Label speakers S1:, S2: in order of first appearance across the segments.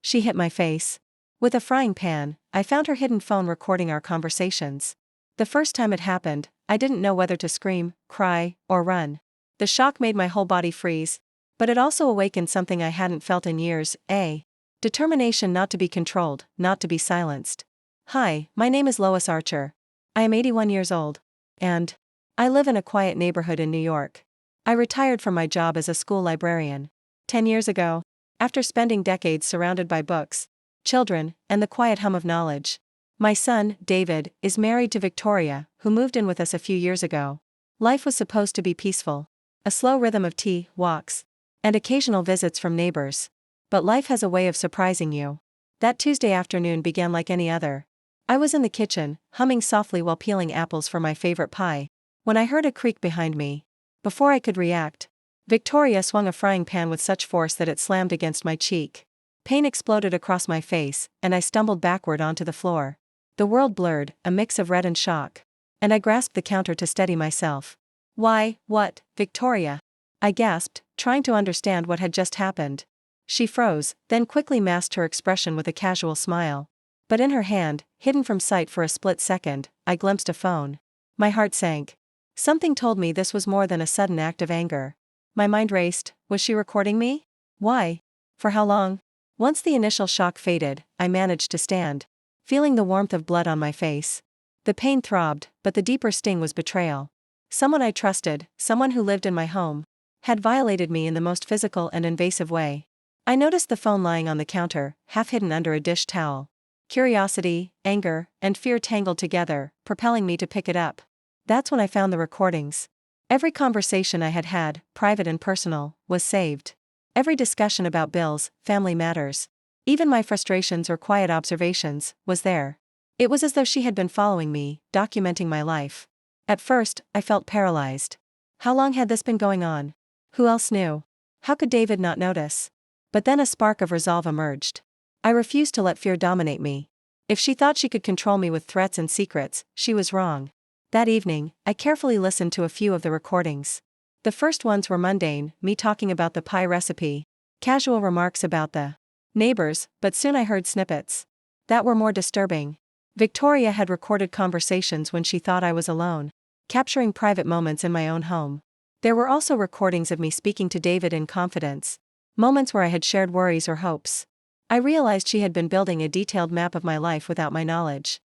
S1: She hit my face with a frying pan. I found her hidden phone recording our conversations. The first time it happened, I didn't know whether to scream, cry, or run. The shock made my whole body freeze. But it also awakened something I hadn't felt in years, a determination not to be controlled, not to be silenced. Hi, my name is Lois Archer. I am 81 years old. And I live in a quiet neighborhood in New York. I retired from my job as a school librarian 10 years ago, after spending decades surrounded by books, children, and the quiet hum of knowledge. My son, David, is married to Victoria, who moved in with us a few years ago. Life was supposed to be peaceful. A slow rhythm of tea, walks, and occasional visits from neighbors. But life has a way of surprising you. That Tuesday afternoon began like any other. I was in the kitchen, humming softly while peeling apples for my favorite pie, when I heard a creak behind me. Before I could react, Victoria swung a frying pan with such force that it slammed against my cheek. Pain exploded across my face, and I stumbled backward onto the floor. The world blurred, a mix of red and shock. And I grasped the counter to steady myself. Why, what, Victoria? I gasped, trying to understand what had just happened. She froze, then quickly masked her expression with a casual smile. But in her hand, hidden from sight for a split second, I glimpsed a phone. My heart sank. Something told me this was more than a sudden act of anger. My mind raced. Was she recording me? Why? For how long? Once the initial shock faded, I managed to stand, feeling the warmth of blood on my face. The pain throbbed, but the deeper sting was betrayal. Someone I trusted, someone who lived in my home, had violated me in the most physical and invasive way. I noticed the phone lying on the counter, half hidden under a dish towel. Curiosity, anger, and fear tangled together, propelling me to pick it up. That's when I found the recordings. Every conversation I had had, private and personal, was saved. Every discussion about bills, family matters, even my frustrations or quiet observations, was there. It was as though she had been following me, documenting my life. At first, I felt paralyzed. How long had this been going on? Who else knew? How could David not notice? But then a spark of resolve emerged. I refused to let fear dominate me. If she thought she could control me with threats and secrets, she was wrong. That evening, I carefully listened to a few of the recordings. The first ones were mundane, me talking about the pie recipe, casual remarks about the neighbors, but soon I heard snippets that were more disturbing. Victoria had recorded conversations when she thought I was alone, capturing private moments in my own home. There were also recordings of me speaking to David in confidence, moments where I had shared worries or hopes. I realized she had been building a detailed map of my life without my knowledge.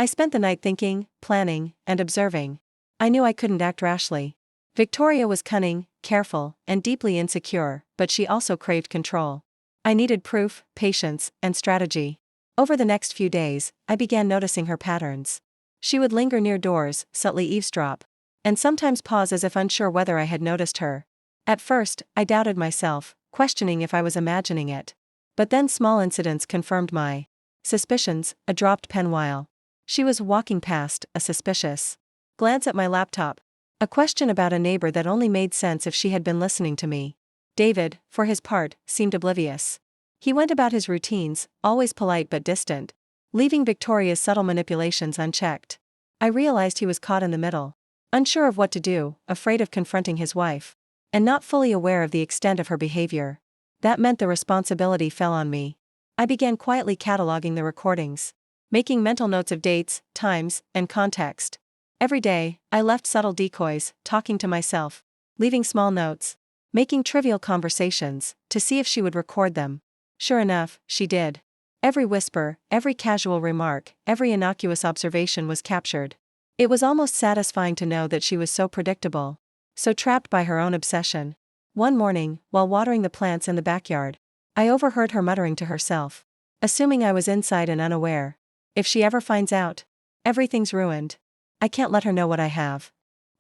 S1: I spent the night thinking, planning, and observing. I knew I couldn't act rashly. Victoria was cunning, careful, and deeply insecure, but she also craved control. I needed proof, patience, and strategy. Over the next few days, I began noticing her patterns. She would linger near doors, subtly eavesdrop, and sometimes pause as if unsure whether I had noticed her. At first, I doubted myself, questioning if I was imagining it. But then small incidents confirmed my suspicions. A dropped pen while she was walking past, a suspicious glance at my laptop, a question about a neighbor that only made sense if she had been listening to me. David, for his part, seemed oblivious. He went about his routines, always polite but distant, leaving Victoria's subtle manipulations unchecked. I realized he was caught in the middle, unsure of what to do, afraid of confronting his wife, and not fully aware of the extent of her behavior. That meant the responsibility fell on me. I began quietly cataloging the recordings, making mental notes of dates, times, and context. Every day, I left subtle decoys, talking to myself, leaving small notes, making trivial conversations, to see if she would record them. Sure enough, she did. Every whisper, every casual remark, every innocuous observation was captured. It was almost satisfying to know that she was so predictable, so trapped by her own obsession. One morning, while watering the plants in the backyard, I overheard her muttering to herself, assuming I was inside and unaware. If she ever finds out, everything's ruined. I can't let her know what I have.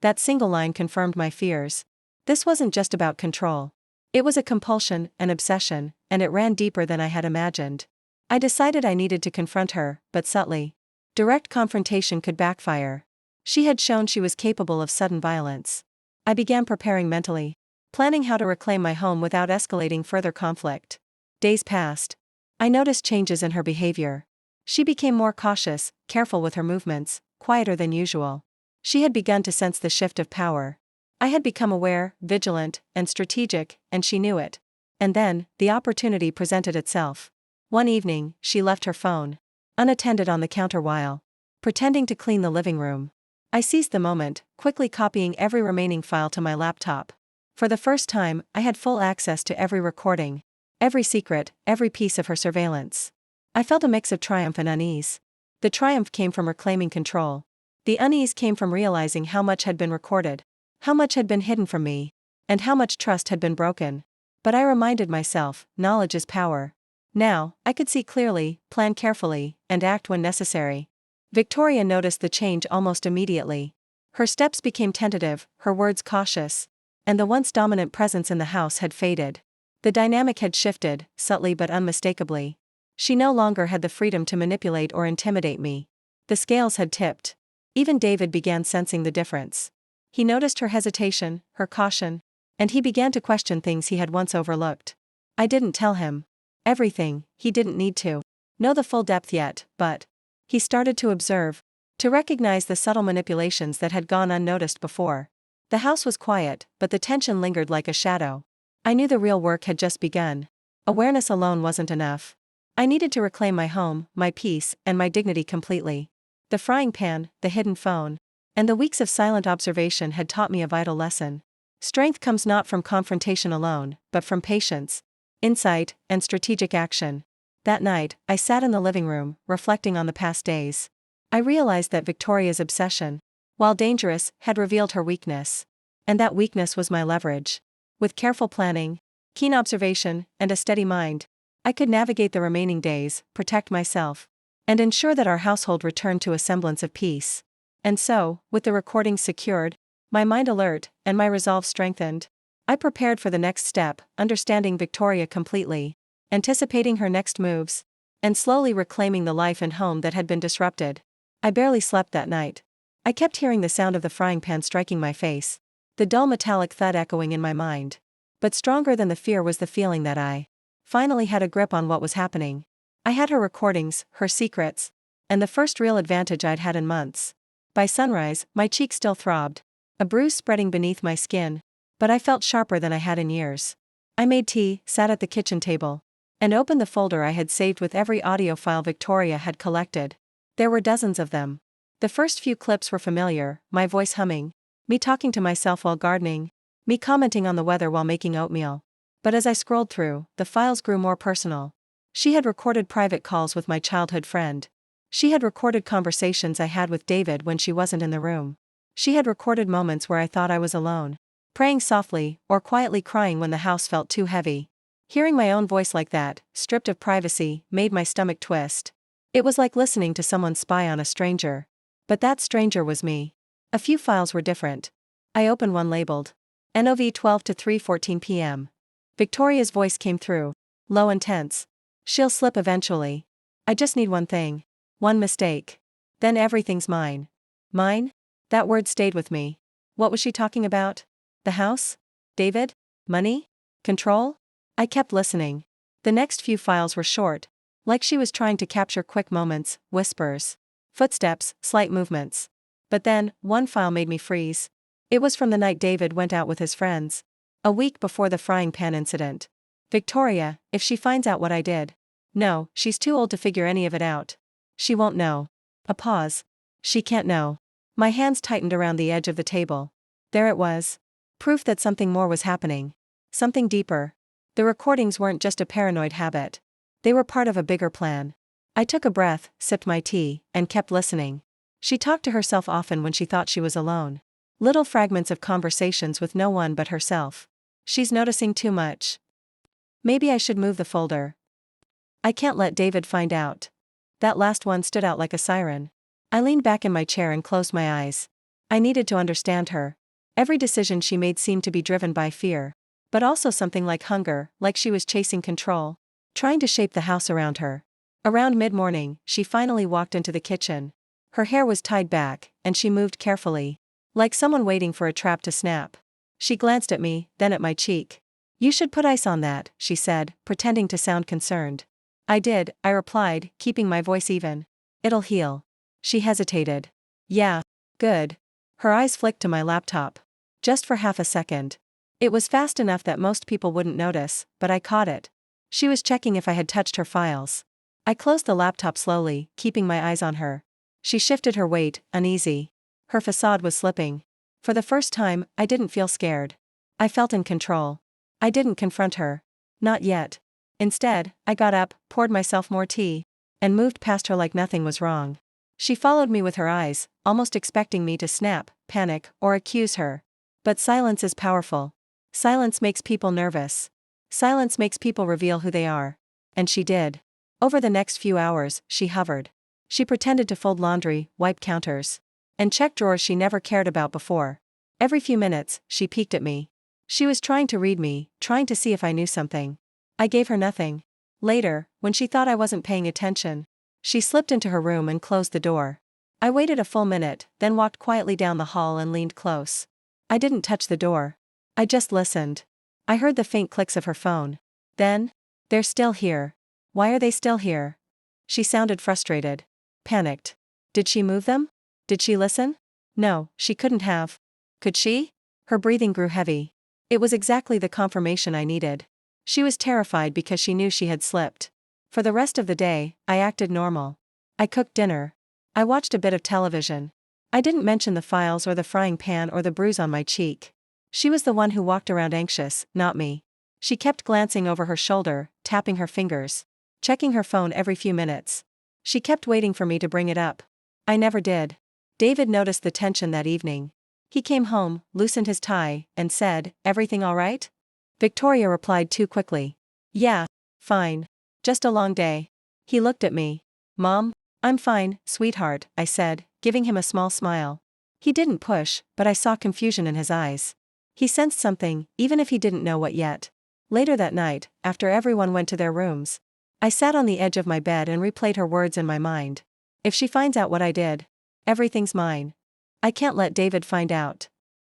S1: That single line confirmed my fears. This wasn't just about control. It was a compulsion, an obsession, and it ran deeper than I had imagined. I decided I needed to confront her, but subtly. Direct confrontation could backfire. She had shown she was capable of sudden violence. I began preparing mentally, planning how to reclaim my home without escalating further conflict. Days passed. I noticed changes in her behavior. She became more cautious, careful with her movements, quieter than usual. She had begun to sense the shift of power. I had become aware, vigilant, and strategic, and she knew it. And then, the opportunity presented itself. One evening, she left her phone unattended on the counter while pretending to clean the living room. I seized the moment, quickly copying every remaining file to my laptop. For the first time, I had full access to every recording, every secret, every piece of her surveillance. I felt a mix of triumph and unease. The triumph came from reclaiming control. The unease came from realizing how much had been recorded, how much had been hidden from me, and how much trust had been broken. But I reminded myself, knowledge is power. Now, I could see clearly, plan carefully, and act when necessary. Victoria noticed the change almost immediately. Her steps became tentative, her words cautious, and the once dominant presence in the house had faded. The dynamic had shifted, subtly but unmistakably. She no longer had the freedom to manipulate or intimidate me. The scales had tipped. Even David began sensing the difference. He noticed her hesitation, her caution, and he began to question things he had once overlooked. I didn't tell him everything, he didn't need to know the full depth yet, but he started to observe, to recognize the subtle manipulations that had gone unnoticed before. The house was quiet, but the tension lingered like a shadow. I knew the real work had just begun. Awareness alone wasn't enough. I needed to reclaim my home, my peace, and my dignity completely. The frying pan, the hidden phone, and the weeks of silent observation had taught me a vital lesson. Strength comes not from confrontation alone, but from patience, insight, and strategic action. That night, I sat in the living room, reflecting on the past days. I realized that Victoria's obsession, while dangerous, had revealed her weakness. And that weakness was my leverage. With careful planning, keen observation, and a steady mind, I could navigate the remaining days, protect myself, and ensure that our household returned to a semblance of peace. And so, with the recordings secured, my mind alert, and my resolve strengthened, I prepared for the next step, understanding Victoria completely, anticipating her next moves, and slowly reclaiming the life and home that had been disrupted. I barely slept that night. I kept hearing the sound of the frying pan striking my face, the dull metallic thud echoing in my mind. But stronger than the fear was the feeling that I finally had a grip on what was happening. I had her recordings, her secrets, and the first real advantage I'd had in months. By sunrise, my cheek still throbbed, a bruise spreading beneath my skin, but I felt sharper than I had in years. I made tea, sat at the kitchen table, and opened the folder I had saved with every audio file Victoria had collected. There were dozens of them. The first few clips were familiar, my voice humming, me talking to myself while gardening, me commenting on the weather while making oatmeal. But as I scrolled through, the files grew more personal. She had recorded private calls with my childhood friend. She had recorded conversations I had with David when she wasn't in the room. She had recorded moments where I thought I was alone, praying softly, or quietly crying when the house felt too heavy. Hearing my own voice like that, stripped of privacy, made my stomach twist. It was like listening to someone spy on a stranger. But that stranger was me. A few files were different. I opened one labeled NOV 12 to 3:14 p.m. Victoria's voice came through, low and tense. She'll slip eventually. I just need one thing. One mistake. Then everything's mine. Mine? That word stayed with me. What was she talking about? The house? David? Money? Control? I kept listening. The next few files were short, like she was trying to capture quick moments, whispers, footsteps, slight movements. But then, one file made me freeze. It was from the night David went out with his friends. A week before the frying pan incident. Victoria, if she finds out what I did. No, she's too old to figure any of it out. She won't know. A pause. She can't know. My hands tightened around the edge of the table. There it was. Proof that something more was happening. Something deeper. The recordings weren't just a paranoid habit. They were part of a bigger plan. I took a breath, sipped my tea, and kept listening. She talked to herself often when she thought she was alone. Little fragments of conversations with no one but herself. She's noticing too much. Maybe I should move the folder. I can't let David find out. That last one stood out like a siren. I leaned back in my chair and closed my eyes. I needed to understand her. Every decision she made seemed to be driven by fear. But also something like hunger, like she was chasing control. Trying to shape the house around her. Around mid-morning, she finally walked into the kitchen. Her hair was tied back, and she moved carefully. Like someone waiting for a trap to snap. She glanced at me, then at my cheek. You should put ice on that, she said, pretending to sound concerned. I did, I replied, keeping my voice even. It'll heal. She hesitated. Yeah. Good. Her eyes flicked to my laptop. Just for half a second. It was fast enough that most people wouldn't notice, but I caught it. She was checking if I had touched her files. I closed the laptop slowly, keeping my eyes on her. She shifted her weight, uneasy. Her facade was slipping. For the first time, I didn't feel scared. I felt in control. I didn't confront her. Not yet. Instead, I got up, poured myself more tea, and moved past her like nothing was wrong. She followed me with her eyes, almost expecting me to snap, panic, or accuse her. But silence is powerful. Silence makes people nervous. Silence makes people reveal who they are. And she did. Over the next few hours, she hovered. She pretended to fold laundry, wipe counters, and check drawers she never cared about before. Every few minutes, she peeked at me. She was trying to read me, trying to see if I knew something. I gave her nothing. Later, when she thought I wasn't paying attention, she slipped into her room and closed the door. I waited a full minute, then walked quietly down the hall and leaned close. I didn't touch the door. I just listened. I heard the faint clicks of her phone. Then, they're still here. Why are they still here? She sounded frustrated. Panicked. Did she move them? Did she listen? No, she couldn't have. Could she? Her breathing grew heavy. It was exactly the confirmation I needed. She was terrified because she knew she had slipped. For the rest of the day, I acted normal. I cooked dinner. I watched a bit of television. I didn't mention the files or the frying pan or the bruise on my cheek. She was the one who walked around anxious, not me. She kept glancing over her shoulder, tapping her fingers, checking her phone every few minutes. She kept waiting for me to bring it up. I never did. David noticed the tension that evening. He came home, loosened his tie, and said, "Everything all right?" Victoria replied too quickly. "Yeah, fine. Just a long day." He looked at me. "Mom, I'm fine, sweetheart," I said, giving him a small smile. He didn't push, but I saw confusion in his eyes. He sensed something, even if he didn't know what yet. Later that night, after everyone went to their rooms, I sat on the edge of my bed and replayed her words in my mind. If she finds out what I did, everything's mine. I can't let David find out.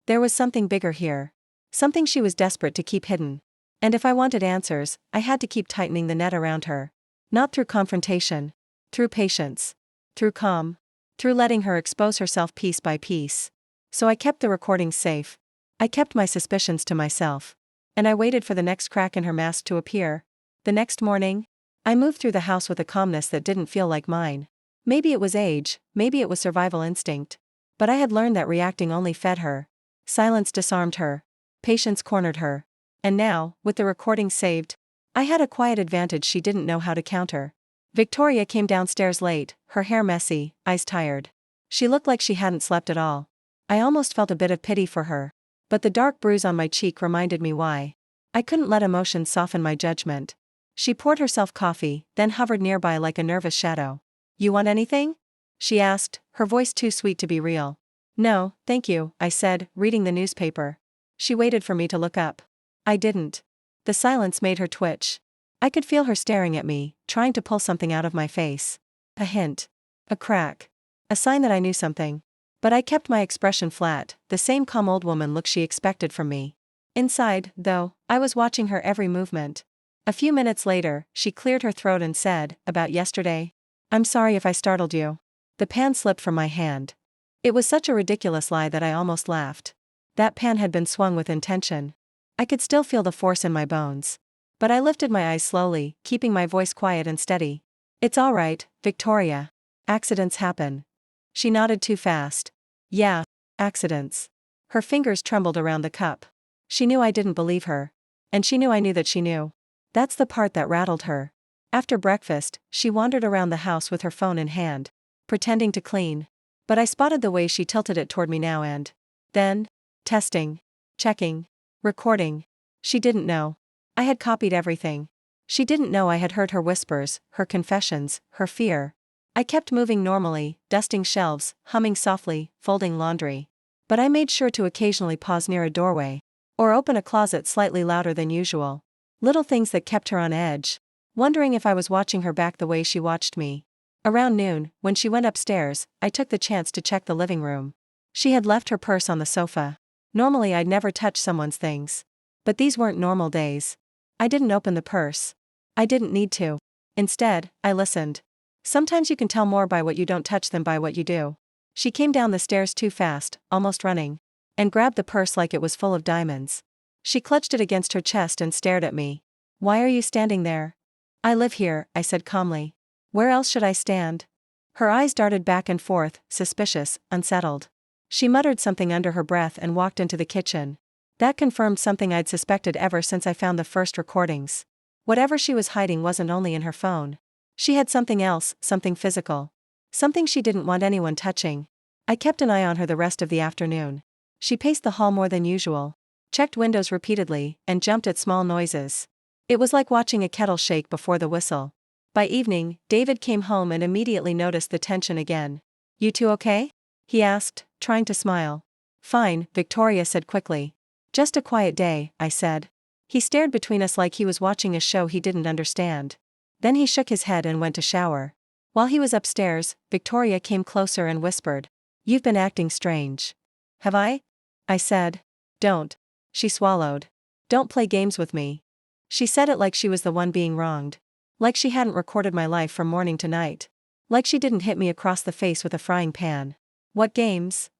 S1: There was something bigger here. Something she was desperate to keep hidden. And if I wanted answers, I had to keep tightening the net around her. Not through confrontation. Through patience. Through calm. Through letting her expose herself piece by piece. So I kept the recordings safe. I kept my suspicions to myself. And I waited for the next crack in her mask to appear. The next morning, I moved through the house with a calmness that didn't feel like mine. Maybe it was age, maybe it was survival instinct. But I had learned that reacting only fed her. Silence disarmed her. Patience cornered her. And now, with the recording saved, I had a quiet advantage she didn't know how to counter. Victoria came downstairs late, her hair messy, eyes tired. She looked like she hadn't slept at all. I almost felt a bit of pity for her. But the dark bruise on my cheek reminded me why. I couldn't let emotions soften my judgment. She poured herself coffee, then hovered nearby like a nervous shadow. "You want anything?" she asked, her voice too sweet to be real. "No, thank you," I said, reading the newspaper. She waited for me to look up. I didn't. The silence made her twitch. I could feel her staring at me, trying to pull something out of my face. A hint. A crack. A sign that I knew something. But I kept my expression flat, the same calm old woman look she expected from me. Inside, though, I was watching her every movement. A few minutes later, she cleared her throat and said, "About yesterday? I'm sorry if I startled you." The pan slipped from my hand. It was such a ridiculous lie that I almost laughed. That pan had been swung with intention. I could still feel the force in my bones. But I lifted my eyes slowly, keeping my voice quiet and steady. "It's all right, Victoria. Accidents happen." She nodded too fast. "Yeah, accidents." Her fingers trembled around the cup. She knew I didn't believe her. And she knew I knew that she knew. That's the part that rattled her. After breakfast, she wandered around the house with her phone in hand, pretending to clean. But I spotted the way she tilted it toward me now and then. Testing. Checking. Recording. She didn't know. I had copied everything. She didn't know I had heard her whispers, her confessions, her fear. I kept moving normally, dusting shelves, humming softly, folding laundry. But I made sure to occasionally pause near a doorway, or open a closet slightly louder than usual. Little things that kept her on edge, wondering if I was watching her back the way she watched me. Around noon, when she went upstairs, I took the chance to check the living room. She had left her purse on the sofa. Normally I'd never touch someone's things. But these weren't normal days. I didn't open the purse. I didn't need to. Instead, I listened. Sometimes you can tell more by what you don't touch than by what you do. She came down the stairs too fast, almost running, and grabbed the purse like it was full of diamonds. She clutched it against her chest and stared at me. Why are you standing there? I live here, I said calmly. Where else should I stand? Her eyes darted back and forth, suspicious, unsettled. She muttered something under her breath and walked into the kitchen. That confirmed something I'd suspected ever since I found the first recordings. Whatever she was hiding wasn't only in her phone. She had something else, something physical. Something she didn't want anyone touching. I kept an eye on her the rest of the afternoon. She paced the hall more than usual, checked windows repeatedly, and jumped at small noises. It was like watching a kettle shake before the whistle. By evening, David came home and immediately noticed the tension again. You two okay? He asked, trying to smile. Fine, Victoria said quickly. Just a quiet day, I said. He stared between us like he was watching a show he didn't understand. Then he shook his head and went to shower. While he was upstairs, Victoria came closer and whispered, You've been acting strange. Have I? I said. Don't. She swallowed. Don't play games with me. She said it like she was the one being wronged. Like she hadn't recorded my life from morning to night. Like she didn't hit me across the face with a frying pan. What games?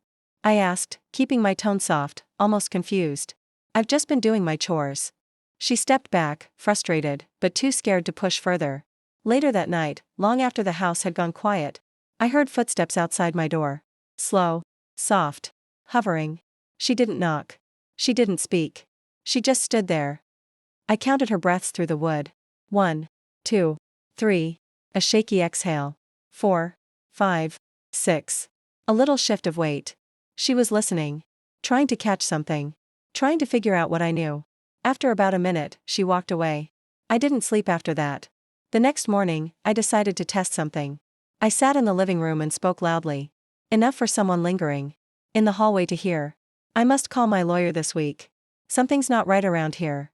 S1: I asked, keeping my tone soft, almost confused. I've just been doing my chores. She stepped back, frustrated, but too scared to push further. Later that night, long after the house had gone quiet, I heard footsteps outside my door. Slow, soft, hovering. She didn't knock. She didn't speak. She just stood there. I counted her breaths through the wood. 1, 2, 3. A shaky exhale. 4, 5, 6. A little shift of weight. She was listening. Trying to catch something. Trying to figure out what I knew. After about a minute, she walked away. I didn't sleep after that. The next morning, I decided to test something. I sat in the living room and spoke loudly. Enough for someone lingering in the hallway to hear. I must call my lawyer this week. Something's not right around here.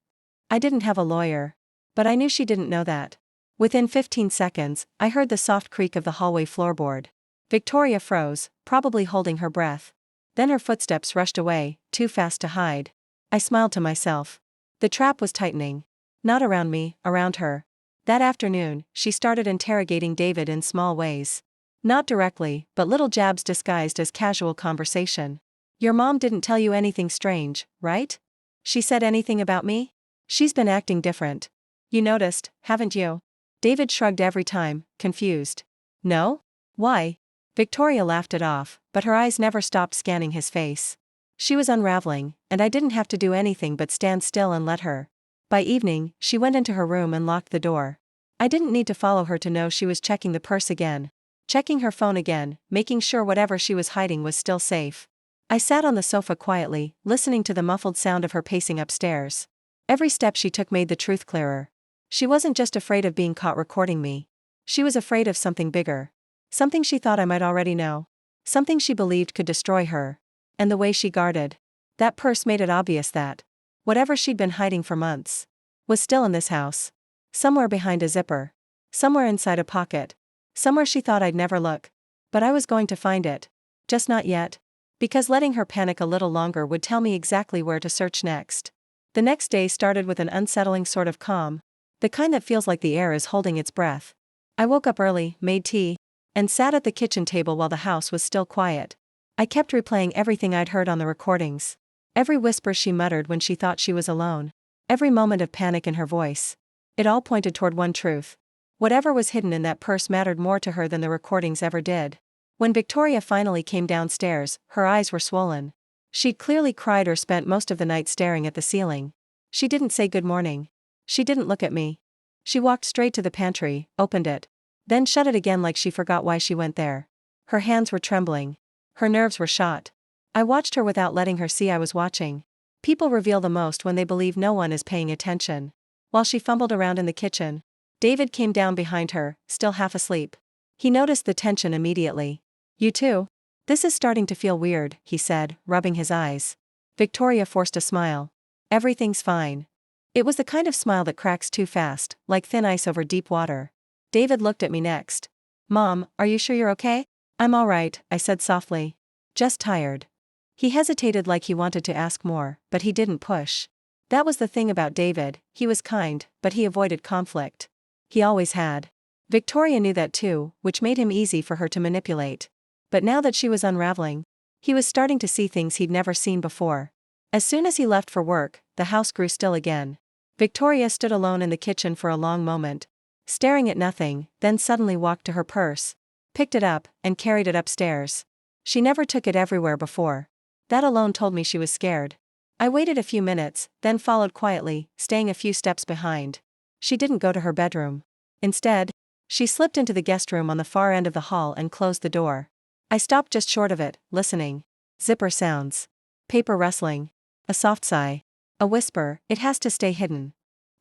S1: I didn't have a lawyer. But I knew she didn't know that. Within 15 seconds, I heard the soft creak of the hallway floorboard. Victoria froze, probably holding her breath. Then her footsteps rushed away, too fast to hide. I smiled to myself. The trap was tightening. Not around me, around her. That afternoon, she started interrogating David in small ways. Not directly, but little jabs disguised as casual conversation. Your mom didn't tell you anything strange, right? She said anything about me? She's been acting different. You noticed, haven't you? David shrugged every time, confused. No? Why? Victoria laughed it off, but her eyes never stopped scanning his face. She was unraveling, and I didn't have to do anything but stand still and let her. By evening, she went into her room and locked the door. I didn't need to follow her to know she was checking the purse again. Checking her phone again, making sure whatever she was hiding was still safe. I sat on the sofa quietly, listening to the muffled sound of her pacing upstairs. Every step she took made the truth clearer. She wasn't just afraid of being caught recording me. She was afraid of something bigger. Something she thought I might already know. Something she believed could destroy her. And the way she guarded that purse made it obvious that whatever she'd been hiding for months was still in this house. Somewhere behind a zipper. Somewhere inside a pocket. Somewhere she thought I'd never look. But I was going to find it. Just not yet. Because letting her panic a little longer would tell me exactly where to search next. The next day started with an unsettling sort of calm. The kind that feels like the air is holding its breath. I woke up early, made tea, and sat at the kitchen table while the house was still quiet. I kept replaying everything I'd heard on the recordings. Every whisper she muttered when she thought she was alone. Every moment of panic in her voice. It all pointed toward one truth. Whatever was hidden in that purse mattered more to her than the recordings ever did. When Victoria finally came downstairs, her eyes were swollen. She'd clearly cried or spent most of the night staring at the ceiling. She didn't say good morning. She didn't look at me. She walked straight to the pantry, opened it, then shut it again like she forgot why she went there. Her hands were trembling. Her nerves were shot. I watched her without letting her see I was watching. People reveal the most when they believe no one is paying attention. While she fumbled around in the kitchen, David came down behind her, still half asleep. He noticed the tension immediately. You too? This is starting to feel weird, he said, rubbing his eyes. Victoria forced a smile. Everything's fine. It was the kind of smile that cracks too fast, like thin ice over deep water. David looked at me next. Mom, are you sure you're okay? I'm all right, I said softly. Just tired. He hesitated like he wanted to ask more, but he didn't push. That was the thing about David, he was kind, but he avoided conflict. He always had. Victoria knew that too, which made him easy for her to manipulate. But now that she was unraveling, he was starting to see things he'd never seen before. As soon as he left for work, the house grew still again. Victoria stood alone in the kitchen for a long moment, staring at nothing, then suddenly walked to her purse, picked it up, and carried it upstairs. She never took it everywhere before. That alone told me she was scared. I waited a few minutes, then followed quietly, staying a few steps behind. She didn't go to her bedroom. Instead, she slipped into the guest room on the far end of the hall and closed the door. I stopped just short of it, listening. Zipper sounds. Paper rustling. A soft sigh. A whisper, "It has to stay hidden."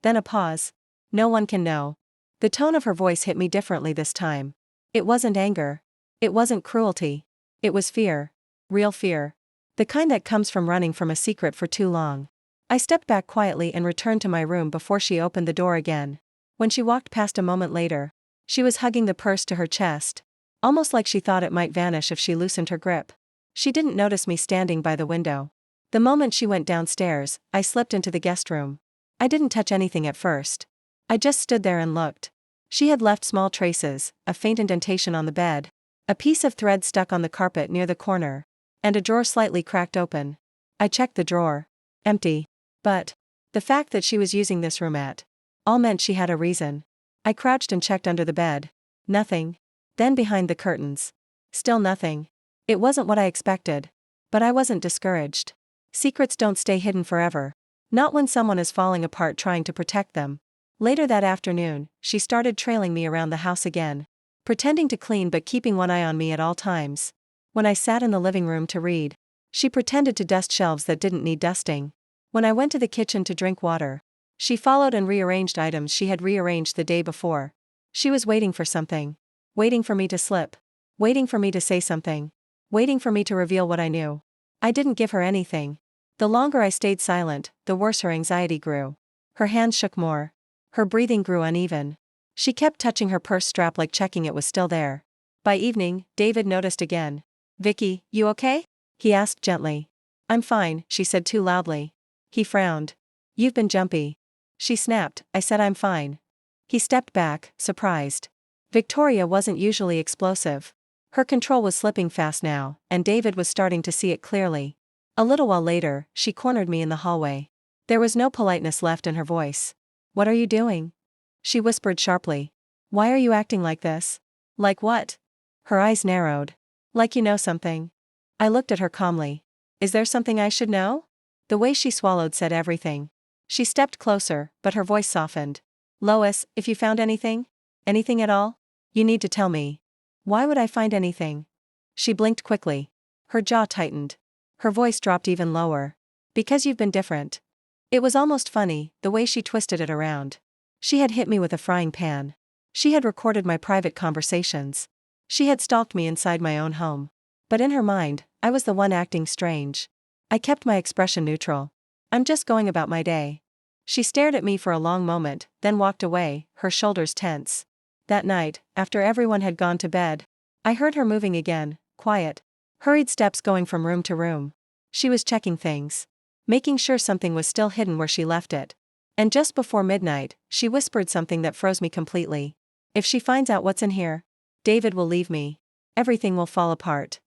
S1: Then a pause. "No one can know." The tone of her voice hit me differently this time. It wasn't anger. It wasn't cruelty. It was fear. Real fear. The kind that comes from running from a secret for too long. I stepped back quietly and returned to my room before she opened the door again. When she walked past a moment later, she was hugging the purse to her chest, almost like she thought it might vanish if she loosened her grip. She didn't notice me standing by the window. The moment she went downstairs, I slipped into the guest room. I didn't touch anything at first. I just stood there and looked. She had left small traces, a faint indentation on the bed, a piece of thread stuck on the carpet near the corner, and a drawer slightly cracked open. I checked the drawer. Empty. But the fact that she was using this room at all meant she had a reason. I crouched and checked under the bed. Nothing. Then behind the curtains. Still nothing. It wasn't what I expected. But I wasn't discouraged. Secrets don't stay hidden forever. Not when someone is falling apart trying to protect them. Later that afternoon, she started trailing me around the house again, pretending to clean but keeping one eye on me at all times. When I sat in the living room to read, she pretended to dust shelves that didn't need dusting. When I went to the kitchen to drink water, she followed and rearranged items she had rearranged the day before. She was waiting for something. Waiting for me to slip. Waiting for me to say something. Waiting for me to reveal what I knew. I didn't give her anything. The longer I stayed silent, the worse her anxiety grew. Her hands shook more. Her breathing grew uneven. She kept touching her purse strap like checking it was still there. By evening, David noticed again. "Vicky, you okay?" he asked gently. "I'm fine," she said too loudly. He frowned. "You've been jumpy." She snapped. "I said I'm fine." He stepped back, surprised. Victoria wasn't usually explosive. Her control was slipping fast now, and David was starting to see it clearly. A little while later, she cornered me in the hallway. There was no politeness left in her voice. "What are you doing?" she whispered sharply. "Why are you acting like this?" "Like what?" Her eyes narrowed. "Like you know something." I looked at her calmly. "Is there something I should know?" The way she swallowed said everything. She stepped closer, but her voice softened. "Lois, if you found anything? Anything at all? You need to tell me." "Why would I find anything?" She blinked quickly. Her jaw tightened. Her voice dropped even lower. "Because you've been different." It was almost funny, the way she twisted it around. She had hit me with a frying pan. She had recorded my private conversations. She had stalked me inside my own home. But in her mind, I was the one acting strange. I kept my expression neutral. "I'm just going about my day." She stared at me for a long moment, then walked away, her shoulders tense. That night, after everyone had gone to bed, I heard her moving again, quiet. Hurried steps going from room to room. She was checking things. Making sure something was still hidden where she left it. And just before midnight, she whispered something that froze me completely. "If she finds out what's in here, David will leave me. Everything will fall apart."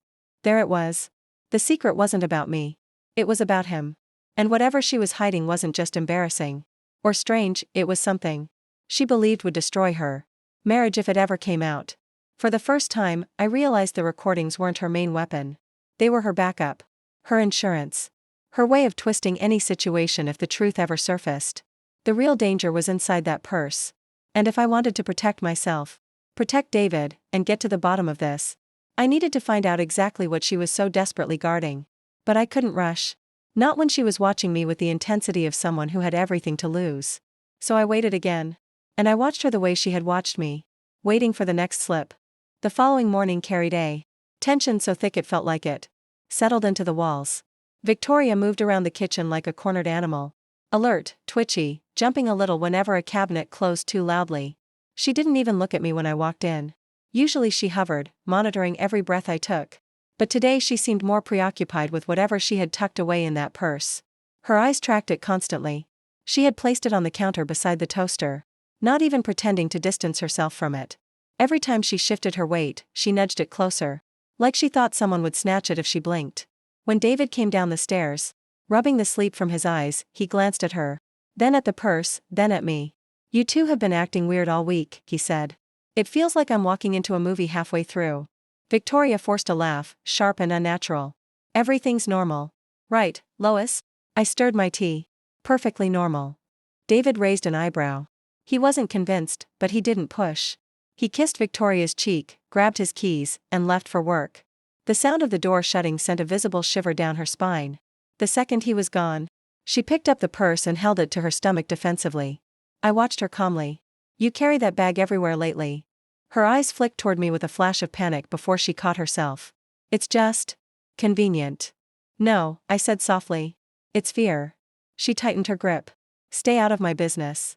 S1: There it was. The secret wasn't about me. It was about him. And whatever she was hiding wasn't just embarrassing or strange, it was something she believed would destroy her marriage if it ever came out. For the first time, I realized the recordings weren't her main weapon. They were her backup. Her insurance. Her way of twisting any situation if the truth ever surfaced. The real danger was inside that purse. And if I wanted to protect myself, protect David, and get to the bottom of this, I needed to find out exactly what she was so desperately guarding. But I couldn't rush. Not when she was watching me with the intensity of someone who had everything to lose. So I waited again. And I watched her the way she had watched me. Waiting for the next slip. The following morning carried a tension so thick it felt like it settled into the walls. Victoria moved around the kitchen like a cornered animal. Alert, twitchy, jumping a little whenever a cabinet closed too loudly. She didn't even look at me when I walked in. Usually she hovered, monitoring every breath I took. But today she seemed more preoccupied with whatever she had tucked away in that purse. Her eyes tracked it constantly. She had placed it on the counter beside the toaster, not even pretending to distance herself from it. Every time she shifted her weight, she nudged it closer. Like she thought someone would snatch it if she blinked. When David came down the stairs, rubbing the sleep from his eyes, he glanced at her. Then at the purse, then at me. You two have been acting weird all week, he said. It feels like I'm walking into a movie halfway through. Victoria forced a laugh, sharp and unnatural. Everything's normal. Right, Lois? I stirred my tea. Perfectly normal. David raised an eyebrow. He wasn't convinced, but he didn't push. He kissed Victoria's cheek, grabbed his keys, and left for work. The sound of the door shutting sent a visible shiver down her spine. The second he was gone, she picked up the purse and held it to her stomach defensively. I watched her calmly. You carry that bag everywhere lately. Her eyes flicked toward me with a flash of panic before she caught herself. It's just convenient. No, I said softly. It's fear. She tightened her grip. Stay out of my business.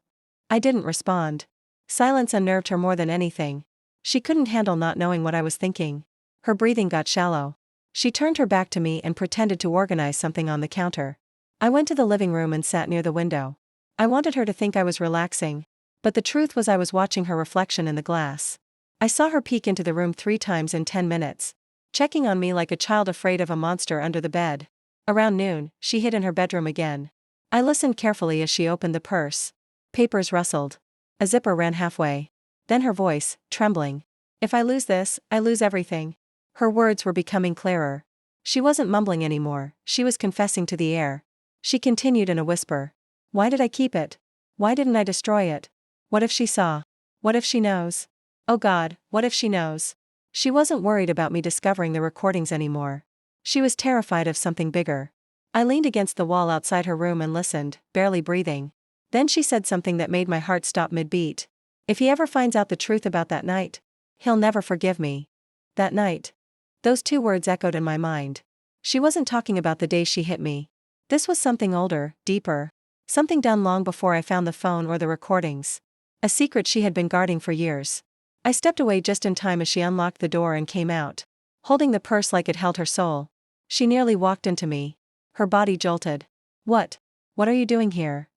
S1: I didn't respond. Silence unnerved her more than anything. She couldn't handle not knowing what I was thinking. Her breathing got shallow. She turned her back to me and pretended to organize something on the counter. I went to the living room and sat near the window. I wanted her to think I was relaxing, but the truth was I was watching her reflection in the glass. I saw her peek into the room 3 times in 10 minutes, checking on me like a child afraid of a monster under the bed. Around noon, she hid in her bedroom again. I listened carefully as she opened the purse. Papers rustled. A zipper ran halfway. Then her voice, trembling. If I lose this, I lose everything. Her words were becoming clearer. She wasn't mumbling anymore, she was confessing to the air. She continued in a whisper. Why did I keep it? Why didn't I destroy it? What if she saw? What if she knows? Oh God, what if she knows? She wasn't worried about me discovering the recordings anymore. She was terrified of something bigger. I leaned against the wall outside her room and listened, barely breathing. Then she said something that made my heart stop mid-beat. If he ever finds out the truth about that night, he'll never forgive me. That night. Those 2 words echoed in my mind. She wasn't talking about the day she hit me. This was something older, deeper. Something done long before I found the phone or the recordings. A secret she had been guarding for years. I stepped away just in time as she unlocked the door and came out, holding the purse like it held her soul. She nearly walked into me. Her body jolted. What? What are you doing here?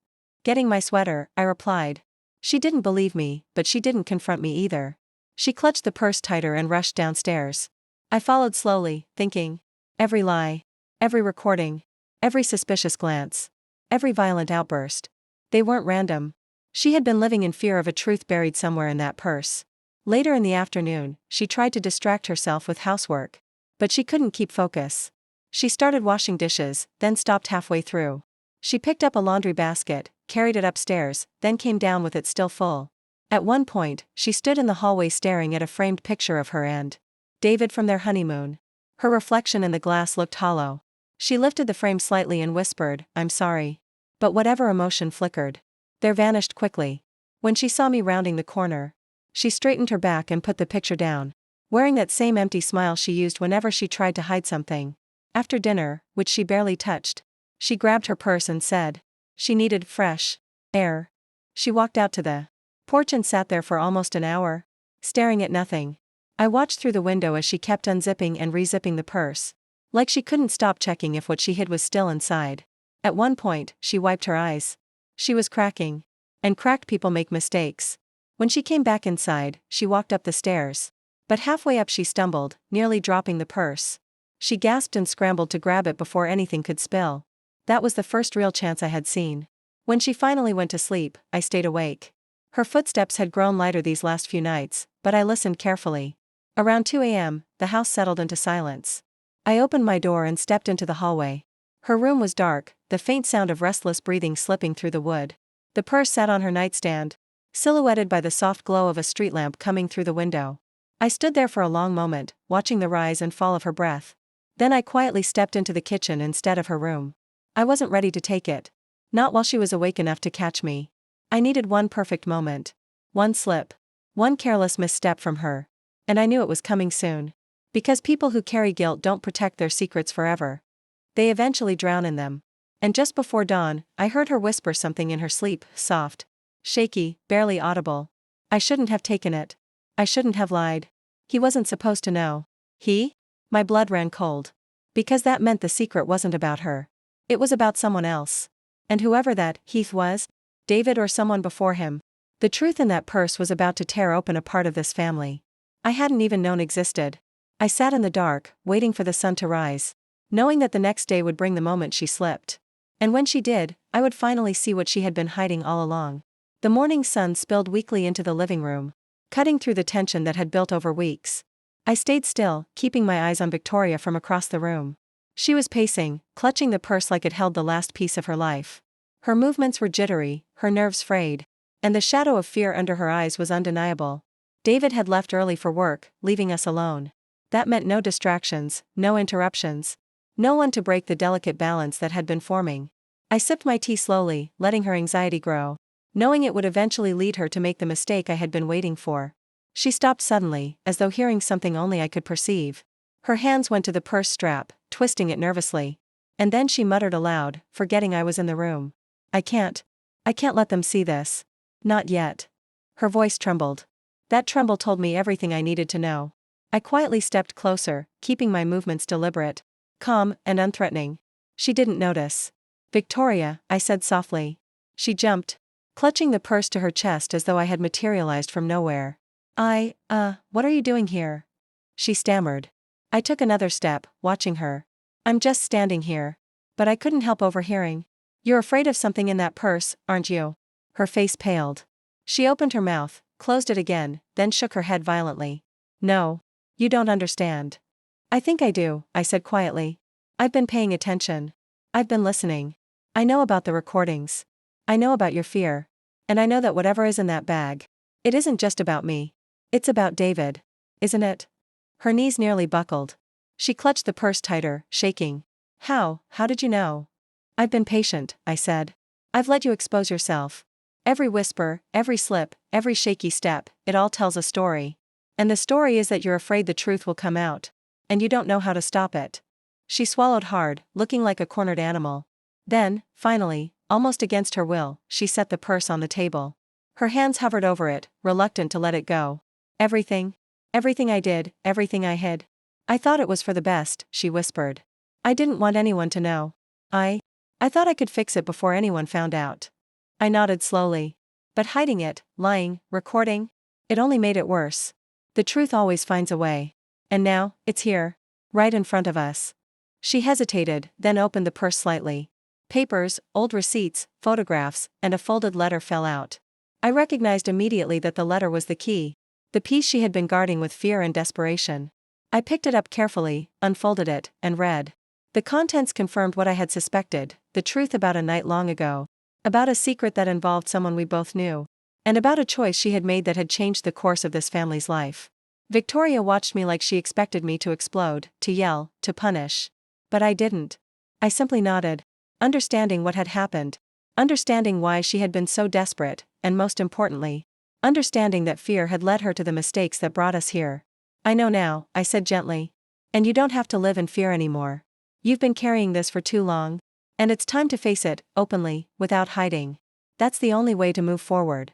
S1: Getting my sweater, I replied. She didn't believe me, but she didn't confront me either. She clutched the purse tighter and rushed downstairs. I followed slowly, thinking. Every lie. Every recording. Every suspicious glance. Every violent outburst. They weren't random. She had been living in fear of a truth buried somewhere in that purse. Later in the afternoon, she tried to distract herself with housework. But she couldn't keep focus. She started washing dishes, then stopped halfway through. She picked up a laundry basket, carried it upstairs, then came down with it still full. At one point, she stood in the hallway staring at a framed picture of her and David from their honeymoon. Her reflection in the glass looked hollow. She lifted the frame slightly and whispered, I'm sorry. But whatever emotion flickered there vanished quickly. When she saw me rounding the corner, she straightened her back and put the picture down, wearing that same empty smile she used whenever she tried to hide something. After dinner, which she barely touched, she grabbed her purse and said she needed fresh air. She walked out to the porch and sat there for almost an hour, staring at nothing. I watched through the window as she kept unzipping and rezipping the purse, like she couldn't stop checking if what she hid was still inside. At one point, she wiped her eyes. She was cracking. And cracked people make mistakes. When she came back inside, she walked up the stairs. But halfway up she stumbled, nearly dropping the purse. She gasped and scrambled to grab it before anything could spill. That was the first real chance I had seen. When she finally went to sleep, I stayed awake. Her footsteps had grown lighter these last few nights, but I listened carefully. Around 2 a.m., the house settled into silence. I opened my door and stepped into the hallway. Her room was dark, the faint sound of restless breathing slipping through the wood. The purse sat on her nightstand, silhouetted by the soft glow of a street lamp coming through the window. I stood there for a long moment, watching the rise and fall of her breath. Then I quietly stepped into the kitchen instead of her room. I wasn't ready to take it. Not while she was awake enough to catch me. I needed one perfect moment. One slip. One careless misstep from her. And I knew it was coming soon. Because people who carry guilt don't protect their secrets forever. They eventually drown in them. And just before dawn, I heard her whisper something in her sleep, soft, shaky, barely audible. I shouldn't have taken it. I shouldn't have lied. He wasn't supposed to know. He? My blood ran cold. Because that meant the secret wasn't about her. It was about someone else. And whoever that Heath was, David or someone before him, the truth in that purse was about to tear open a part of this family I hadn't even known existed. I sat in the dark, waiting for the sun to rise, knowing that the next day would bring the moment she slipped. And when she did, I would finally see what she had been hiding all along. The morning sun spilled weakly into the living room, cutting through the tension that had built over weeks. I stayed still, keeping my eyes on Victoria from across the room. She was pacing, clutching the purse like it held the last piece of her life. Her movements were jittery, her nerves frayed, and the shadow of fear under her eyes was undeniable. David had left early for work, leaving us alone. That meant no distractions, no interruptions. No one to break the delicate balance that had been forming. I sipped my tea slowly, letting her anxiety grow, knowing it would eventually lead her to make the mistake I had been waiting for. She stopped suddenly, as though hearing something only I could perceive. Her hands went to the purse strap, twisting it nervously. And then she muttered aloud, forgetting I was in the room. I can't let them see this. Not yet. Her voice trembled. That tremble told me everything I needed to know. I quietly stepped closer, keeping my movements deliberate, calm, and unthreatening. She didn't notice. Victoria, I said softly. She jumped, clutching the purse to her chest as though I had materialized from nowhere. What are you doing here? She stammered. I took another step, watching her. I'm just standing here. But I couldn't help overhearing. You're afraid of something in that purse, aren't you? Her face paled. She opened her mouth, closed it again, then shook her head violently. No. You don't understand. I think I do, I said quietly. I've been paying attention. I've been listening. I know about the recordings. I know about your fear. And I know that whatever is in that bag, it isn't just about me. It's about David. Isn't it? Her knees nearly buckled. She clutched the purse tighter, shaking. How did you know? I've been patient, I said. I've let you expose yourself. Every whisper, every slip, every shaky step, it all tells a story. And the story is that you're afraid the truth will come out. And you don't know how to stop it. She swallowed hard, looking like a cornered animal. Then, finally, almost against her will, she set the purse on the table. Her hands hovered over it, reluctant to let it go. Everything I did, everything I hid. I thought it was for the best, she whispered. I didn't want anyone to know. I thought I could fix it before anyone found out. I nodded slowly. But hiding it, lying, recording, it only made it worse. The truth always finds a way. And now, it's here. Right in front of us. She hesitated, then opened the purse slightly. Papers, old receipts, photographs, and a folded letter fell out. I recognized immediately that the letter was the key. The piece she had been guarding with fear and desperation. I picked it up carefully, unfolded it, and read. The contents confirmed what I had suspected, the truth about a night long ago. About a secret that involved someone we both knew. And about a choice she had made that had changed the course of this family's life. Victoria watched me like she expected me to explode, to yell, to punish. But I didn't. I simply nodded, understanding what had happened, understanding why she had been so desperate, and most importantly, understanding that fear had led her to the mistakes that brought us here. I know now, I said gently. And you don't have to live in fear anymore. You've been carrying this for too long. And it's time to face it, openly, without hiding. That's the only way to move forward.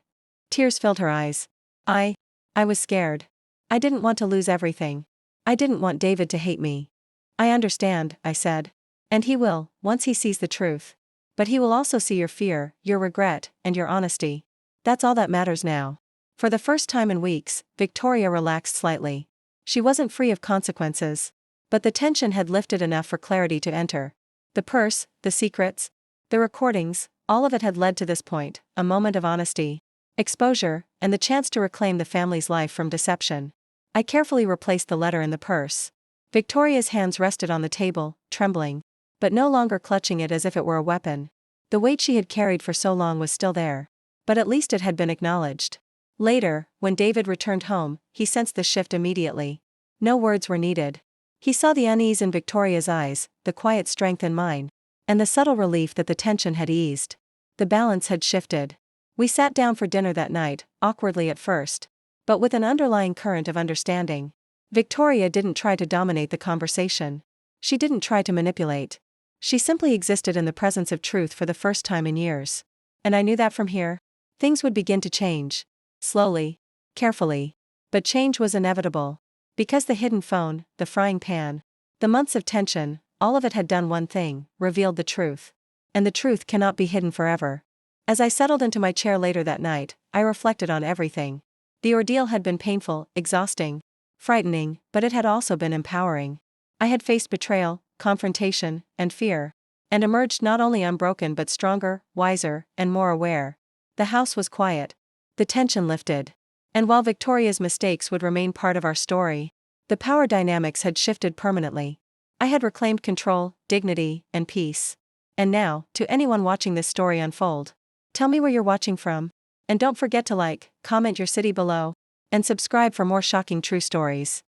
S1: Tears filled her eyes. I was scared. I didn't want to lose everything. I didn't want David to hate me. I understand, I said. And he will, once he sees the truth. But he will also see your fear, your regret, and your honesty. That's all that matters now. For the first time in weeks, Victoria relaxed slightly. She wasn't free of consequences. But the tension had lifted enough for clarity to enter. The purse, the secrets, the recordings, all of it had led to this point, a moment of honesty, exposure, and the chance to reclaim the family's life from deception. I carefully replaced the letter in the purse. Victoria's hands rested on the table, trembling, but no longer clutching it as if it were a weapon. The weight she had carried for so long was still there. But at least it had been acknowledged. Later, when David returned home, he sensed the shift immediately. No words were needed. He saw the unease in Victoria's eyes, the quiet strength in mine, and the subtle relief that the tension had eased. The balance had shifted. We sat down for dinner that night, awkwardly at first, but with an underlying current of understanding. Victoria didn't try to dominate the conversation. She didn't try to manipulate. She simply existed in the presence of truth for the first time in years. And I knew that from here, things would begin to change. Slowly, carefully. But change was inevitable. Because the hidden phone, the frying pan, the months of tension, all of it had done one thing, revealed the truth. And the truth cannot be hidden forever. As I settled into my chair later that night, I reflected on everything. The ordeal had been painful, exhausting, frightening, but it had also been empowering. I had faced betrayal, confrontation, and fear. and emerged not only unbroken but stronger, wiser, and more aware. The house was quiet. The tension lifted. And while Victoria's mistakes would remain part of our story, the power dynamics had shifted permanently. I had reclaimed control, dignity, and peace. And now, to anyone watching this story unfold, tell me where you're watching from. And don't forget to like, comment your city below, and subscribe for more shocking true stories.